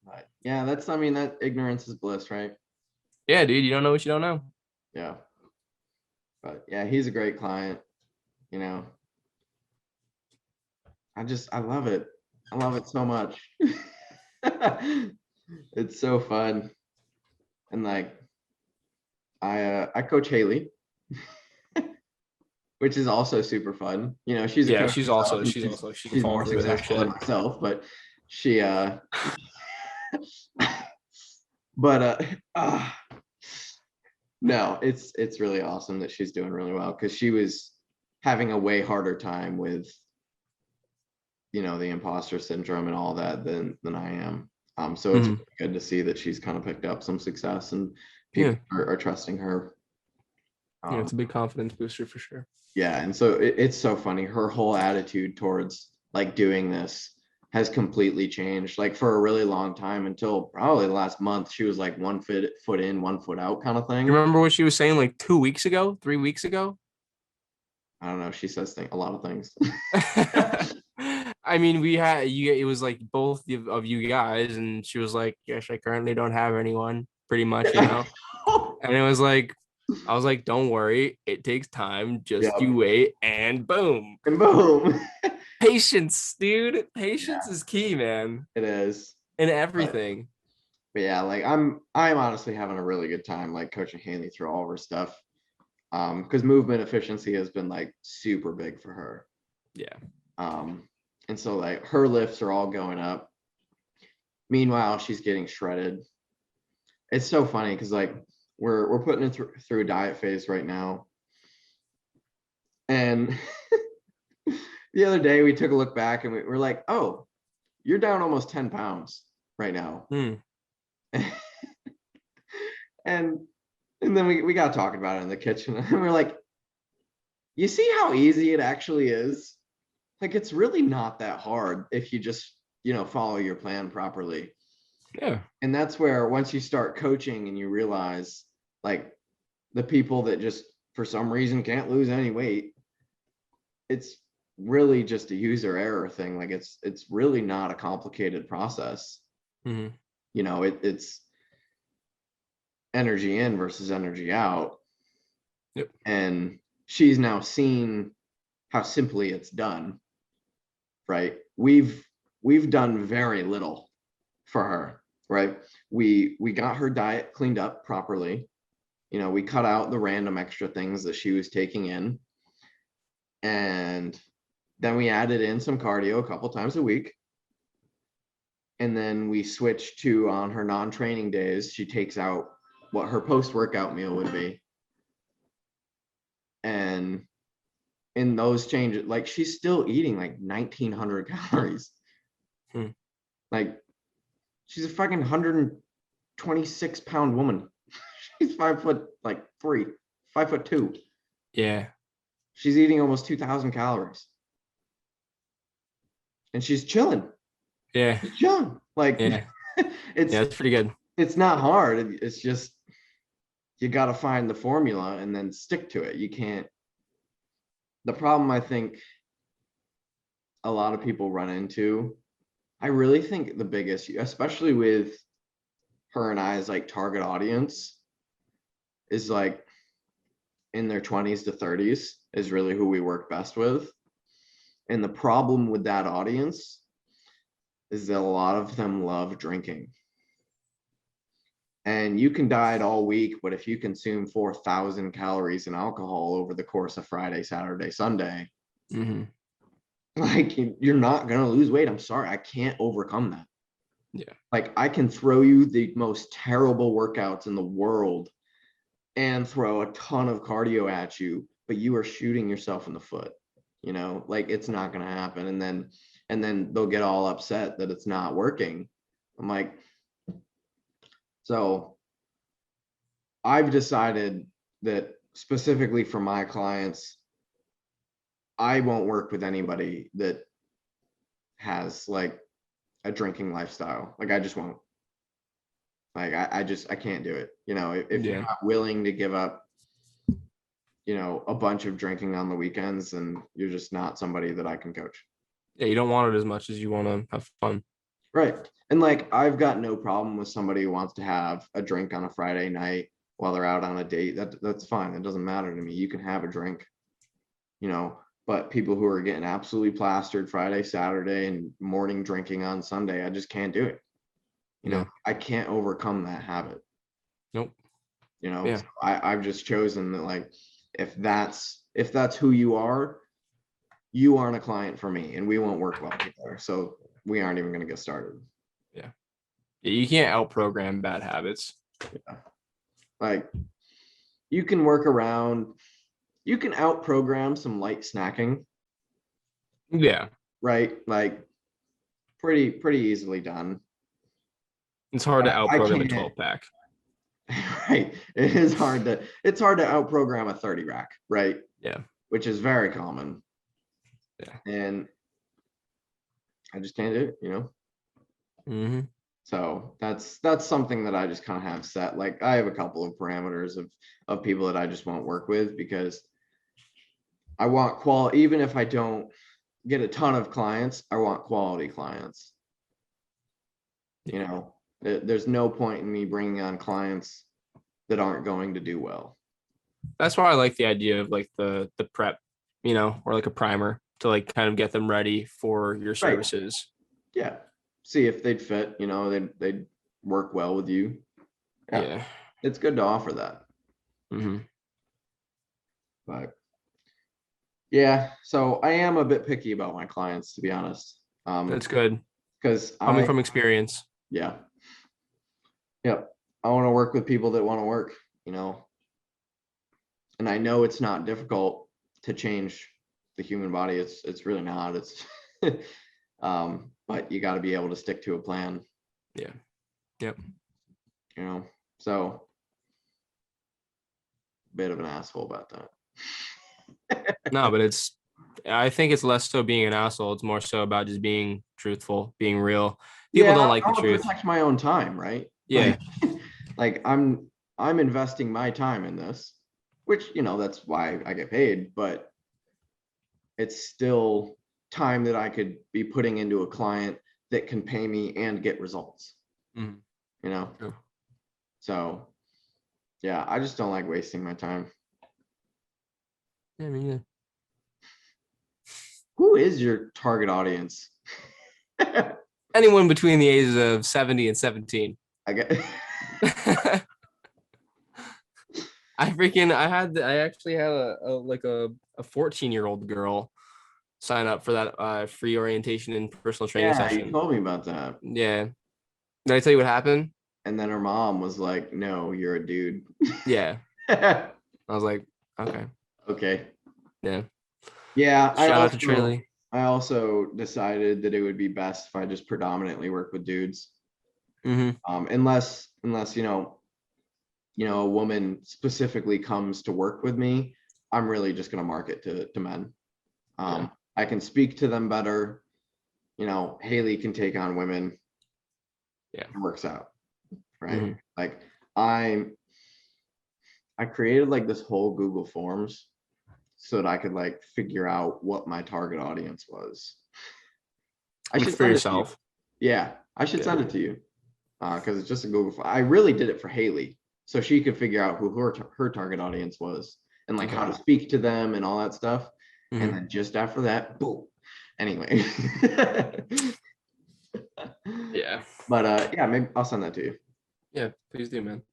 But yeah, that ignorance is bliss, right? Yeah, dude, you don't know what you don't know. Yeah. But yeah, he's a great client. You know, I love it. I love it so much. It's so fun. And like I coach Haley, which is also super fun. You know, she's she can follow through that shit herself, but she but no, it's really awesome that she's doing really well because she was having a way harder time with, you know, the imposter syndrome and all that than I am. So it's really good to see that she's kind of picked up some success and people are trusting her. Yeah, it's a big confidence booster for sure. Yeah, and so it's so funny. Her whole attitude towards like doing this has completely changed. Like for a really long time until probably the last month, she was like 1 foot in, 1 foot out kind of thing. You remember what she was saying like 2 weeks ago, 3 weeks ago? I don't know. She says a lot of things. I mean, it was like both of you guys, and she was like, yes, I currently don't have anyone, pretty much, you know. And it was like, I was like, don't worry, it takes time, just you wait, and boom. Patience, dude. Patience is key, man. It is. In everything. But yeah, like I'm honestly having a really good time like coaching Haley through all of her stuff. Because movement efficiency has been like super big for her. Yeah. And so like her lifts are all going up. Meanwhile, she's getting shredded. It's so funny because like we're putting it through a diet phase right now. And the other day we took a look back and we're like, oh, you're down almost 10 pounds right now. And then we got talking about it in the kitchen and we're like, you see how easy it actually is? Like, it's really not that hard if you just, you know, follow your plan properly. Yeah. And that's where once you start coaching and you realize like the people that just for some reason can't lose any weight, it's really just a user error thing. Like it's really not a complicated process. You know, it's energy in versus energy out. Yep. And she's now seen how simply it's done. Right. We've done very little for her. Right. We got her diet cleaned up properly. You know, we cut out the random extra things that she was taking in. And then we added in some cardio a couple times a week. And then we switched to on her non-training days, she takes out what her post-workout meal would be. And in those changes, like she's still eating like 1,900 calories. Like she's a fucking 126-pound woman. She's 5'3", 5'2". Yeah. She's eating almost 2,000 calories. And she's chilling. Yeah. She's chilling. Like it's pretty good. It's not hard. It's just you got to find the formula and then stick to it. You can't. The problem I think a lot of people run into, I really think the biggest, especially with her and I as like target audience, is like in their 20s to 30s is really who we work best with. And the problem with that audience is that a lot of them love drinking. And you can diet all week, but if you consume 4,000 calories in alcohol over the course of Friday, Saturday, Sunday, like you're not going to lose weight. I'm sorry. I can't overcome that. Yeah. Like I can throw you the most terrible workouts in the world and throw a ton of cardio at you, but you are shooting yourself in the foot, you know, like it's not going to happen. And then they'll get all upset that it's not working. I'm like, so I've decided that specifically for my clients, I won't work with anybody that has like a drinking lifestyle. Like I just won't. Like I can't do it. You know, if you're not willing to give up, you know, a bunch of drinking on the weekends, then you're just not somebody that I can coach. Yeah, you don't want it as much as you want to have fun. Right. And like I've got no problem with somebody who wants to have a drink on a Friday night while they're out on a date. That's fine. It doesn't matter to me. You can have a drink, you know, but people who are getting absolutely plastered Friday, Saturday, and morning drinking on Sunday, I just can't do it. You know, I can't overcome that habit. Nope. You know, so I've just chosen that, like, if that's who you aren't a client for me, and we won't work well together. So we aren't even going to get started. Yeah. You can't out-program bad habits. Yeah. Like you can work around, you can out-program some light snacking. Yeah. Right. Like pretty easily done. It's hard to out-program a 12-pack. Right. It's hard to out-program a 30 rack, right? Yeah. Which is very common. Yeah. And I just can't do it, you know? So that's something that I just kind of have set. Like I have a couple of parameters of people that I just won't work with, because I want quality. Even if I don't get a ton of clients, I want quality clients. You know, there's no point in me bringing on clients that aren't going to do well. That's why I like the idea of like the prep, you know, or like a primer to like kind of get them ready for your services. Right. Yeah. See if they'd fit, you know, they'd work well with you. Yeah. It's good to offer that. But yeah, so I am a bit picky about my clients, to be honest. That's good. Because coming from experience. Yeah. Yep. I want to work with people that want to work, you know. And I know it's not difficult to change the human body. It's really not. It's but you got to be able to stick to a plan. Yeah. Yep. You know, so bit of an asshole about that. No, but I think it's less so being an asshole. It's more so about just being truthful, being real. People don't like the truth. Protect my own time, right? Yeah. Like I'm investing my time in this, which, you know, that's why I get paid, but it's still time that I could be putting into a client that can pay me and get results. You know? True. So yeah, I just don't like wasting my time. Yeah, I mean, yeah. Who is your target audience? Anyone between the ages of 70 and 17. I get I actually had a 14-year-old girl sign up for that free orientation and personal training session. You told me about that. Yeah. Did I tell you what happened? And then her mom was like, "No, you're a dude." Yeah. I was like, okay. Okay. Yeah. Yeah. Shout out to Trilly. I also decided that it would be best if I just predominantly work with dudes. Unless you know, a woman specifically comes to work with me, I'm really just going to market to men. I can speak to them better. You know, Haley can take on women. Yeah. It works out. Right. Like I created like this whole Google Forms so that I could like figure out what my target audience was. I should for yourself. Yeah, I should send it to you. Because it's just a Google form. I really did it for Haley so she could figure out who her target audience was and like how to Okay. speak to them and all that stuff. Mhm. And then just after that, boom. Anyway. Yeah. But yeah, maybe I'll send that to you. Yeah, please do, man.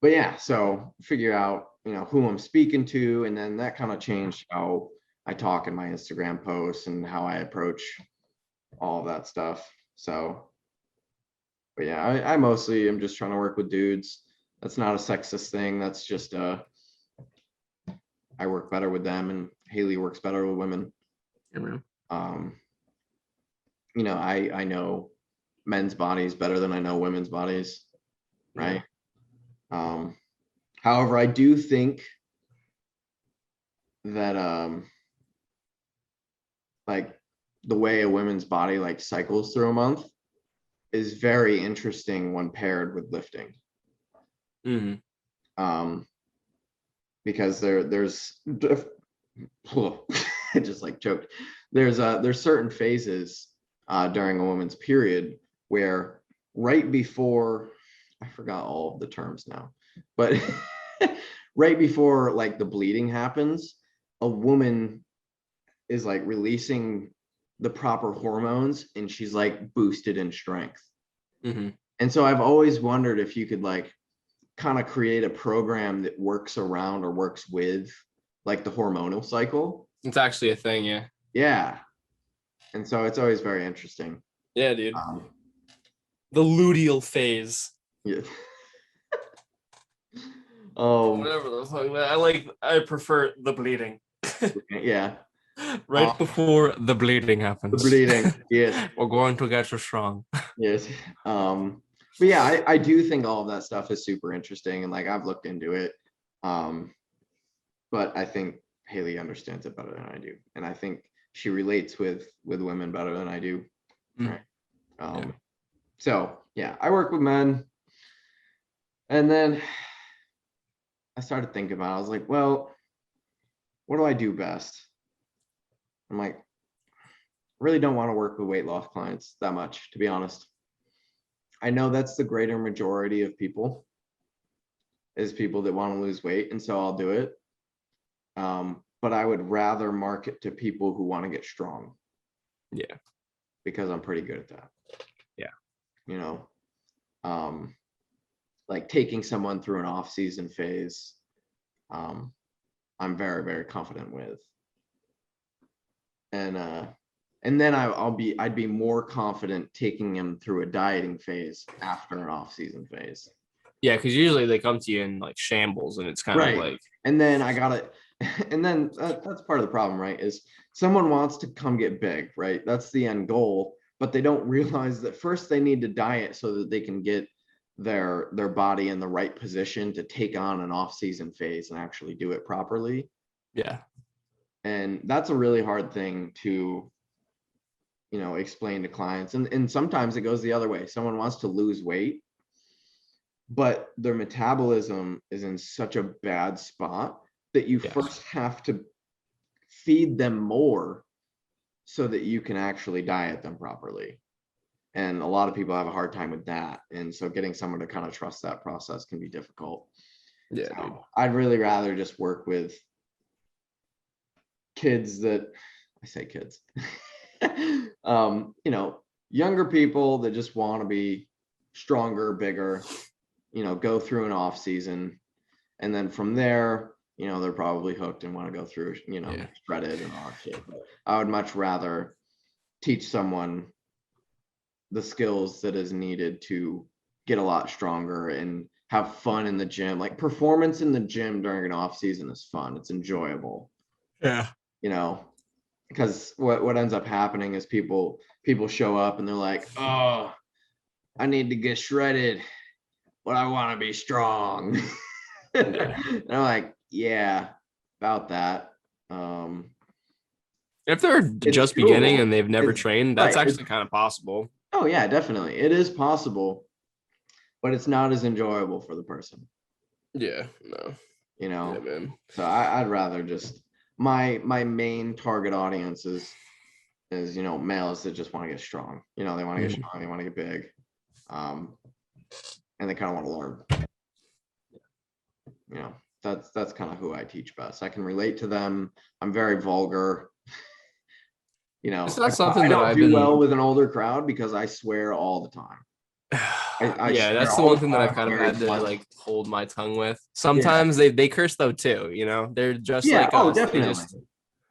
But yeah, so figure out, who I'm speaking to, and then that kind of changed how I talk in my Instagram posts and how I approach all of that stuff. So, but yeah, I mostly am just trying to work with dudes. That's not a sexist thing. That's just I work better with them, and Haley works better with women. I know men's bodies better than I know women's bodies, right? However, I do think that like the way a woman's body like cycles through a month is very interesting when paired with lifting. Because there's I just like choked. There's certain phases during a woman's period where right before, I forgot all of the terms now, but right before like the bleeding happens, a woman is like releasing the proper hormones and she's like boosted in strength. And so I've always wondered if you could like kind of create a program that works around or works with like the hormonal cycle. It's actually a thing, yeah. Yeah. And so it's always very interesting. Yeah, dude. The luteal phase. Yeah. Whatever the fuck. I prefer the bleeding. Yeah. Right before the bleeding happens. The bleeding. Yes. We're going to get you strong. Yes. But yeah, I do think all of that stuff is super interesting, and like I've looked into it. But I think Haley understands it better than I do, and I think she relates with women better than I do. Right. So yeah, I work with men, and then I started thinking about it. I was like, well, what do I do best? I'm like, I really don't want to work with weight loss clients that much, to be honest. I know that's the greater majority of people, is people that want to lose weight, and so I'll do it. But I would rather market to people who want to get strong. Yeah. Because I'm pretty good at that. Yeah. Like taking someone through an off-season phase, I'm very, very confident with. And then I'd be more confident taking them through a dieting phase after an off-season phase. Yeah, because usually they come to you in like shambles, and it's kind of like. And then that's part of the problem, right? Is someone wants to come get big, right? That's the end goal, but they don't realize that first they need to diet so that they can get their body in the right position to take on an off-season phase and actually do it properly. Yeah. And that's a really hard thing to, explain to clients. And sometimes it goes the other way. Someone wants to lose weight, but their metabolism is in such a bad spot that you first have to feed them more so that you can actually diet them properly. And a lot of people have a hard time with that. And so getting someone to kind of trust that process can be difficult. Yeah. So I'd really rather just work with kids that, I say kids, younger people that just want to be stronger, bigger, go through an off season. And then from there, they're probably hooked and want to go through, shredded and all that shit. But I would much rather teach someone the skills that is needed to get a lot stronger and have fun in the gym. Like performance in the gym during an off season is fun. It's enjoyable. Yeah. Because what ends up happening is people show up and they're like, oh, I need to get shredded, but I want to be strong. And I'm like, yeah, about that. If they're just beginning and they've never trained, that's actually kind of possible. Oh yeah, definitely. It is possible, but it's not as enjoyable for the person. Yeah, no. Yeah, man. So I'd rather just my main target audience is males that just want to get strong. They want to get strong, they want to get big. and they kind of want to learn. You know, that's kind of who I teach best. I can relate to them. I'm very vulgar. You know, It's not something I that don't I've do been. well with an older crowd because I swear all the time. I Yeah, swear that's the all one the thing that I've time, kind of very had to blunt. like hold my tongue with. Yeah. Sometimes they curse though too, you know. They're just Yeah. like Oh, us. They definitely. just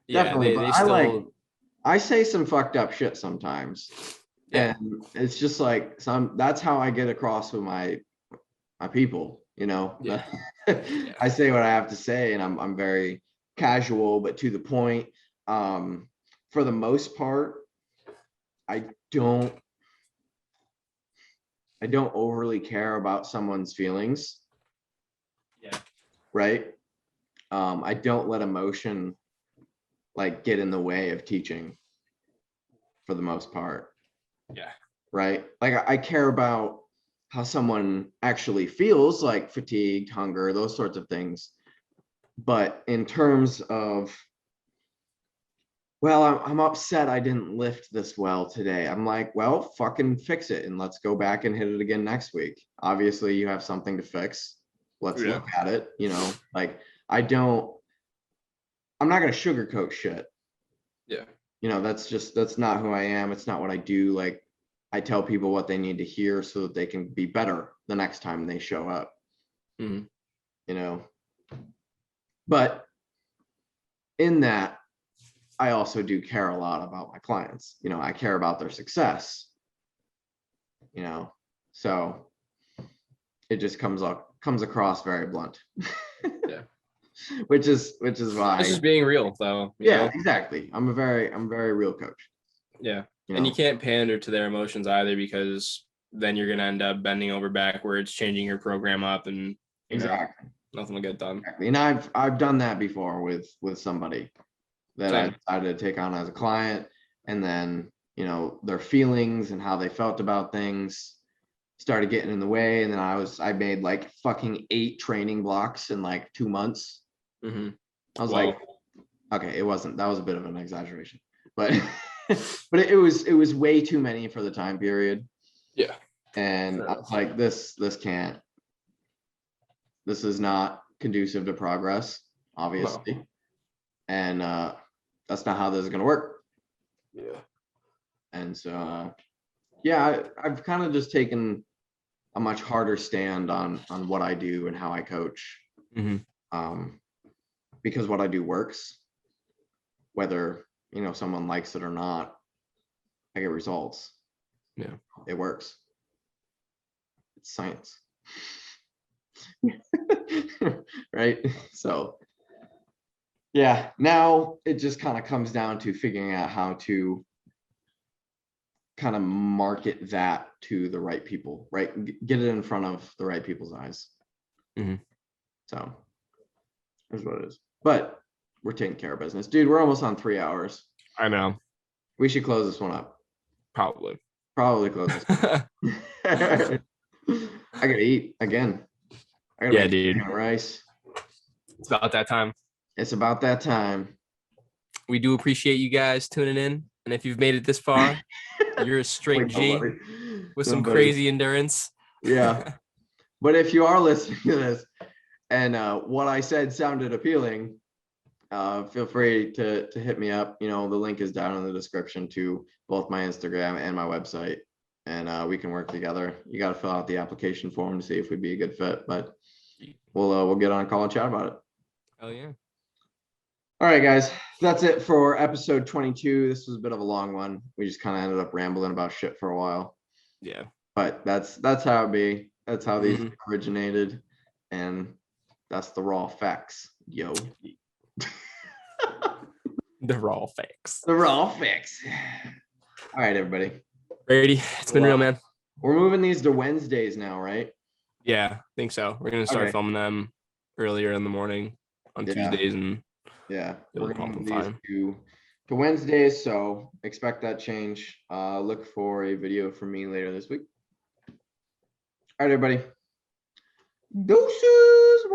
Definitely. But they still I say some fucked up shit sometimes. yeah. And it's just like that's how I get across with my people, you know. Yeah. I say what I have to say, and I'm very casual but to the point. For the most part, I don't overly care about someone's feelings, Yeah. right? I don't let emotion like get in the way of teaching for the most part. Yeah. Right? Like I care about how someone actually feels, like fatigued, hunger, those sorts of things. But in terms of, well, I'm upset I didn't lift this well today. I'm like, well, fucking fix it and let's go back and hit it again next week. Obviously, you have something to fix. Let's look at it, you know, like I'm not going to sugarcoat shit. Yeah. You know, that's not who I am. It's not what I do. Like I tell people what they need to hear so that they can be better the next time they show up. Mm-hmm. You know, but in that, I also do care a lot about my clients. You know, I care about their success. You know, so it just comes across very blunt. Yeah. which is why It's just being real though. You yeah, know? exactly. I'm very real coach. Yeah. You And know? you can't pander to their emotions either, because then you're gonna end up bending over backwards, changing your program up, and Exactly. nothing will get done. Exactly. And I've done that before with somebody that Same. I decided to take on as a client, and then you know their feelings and how they felt about things started getting in the way, and then I made like fucking 8 training blocks in like 2 months. Mm-hmm. I was like, okay, that was a bit of an exaggeration, but but it was way too many for the time period. Yeah. And I was like, this is not conducive to progress, obviously. No. And that's not how this is going to work. Yeah. And so yeah, I've kind of just taken a much harder stand on what I do and how I coach. Mm-hmm. Because what I do works, whether you know someone likes it or not. I get results. Yeah, it works. It's science. Right? So yeah, now it just kind of comes down to figuring out how to kind of market that to the right people, right? Get it in front of the right people's eyes. Mm-hmm. So here's what it is. But we're taking care of business. Dude, we're almost on 3 hours. I know. We should close this one up. Probably close this one up. I gotta eat again. I gotta make dude. rice. It's about that time. It's about that time. We do appreciate you guys tuning in. And if you've made it this far, you're a straight G with some crazy endurance. Yeah. But if you are listening to this and what I said sounded appealing, feel free to hit me up. You know, the link is down in the description to both my Instagram and my website. And we can work together. You got to fill out the application form to see if we'd be a good fit, but we'll get on a call and chat about it. Oh yeah. All right, guys, that's it for episode 22. This was a bit of a long one. We just kind of ended up rambling about shit for a while. Yeah. But that's how it be. That's how these originated, and that's the raw facts, yo. The raw facts. The raw facts. All right, everybody. Brady, it's been real, man. We're moving these to Wednesdays now, right? Yeah, I think so. We're gonna start filming them earlier in the morning on Tuesdays, and we're gonna move these to Wednesdays. So expect that change. Look for a video from me later this week. All right, everybody. Deuces.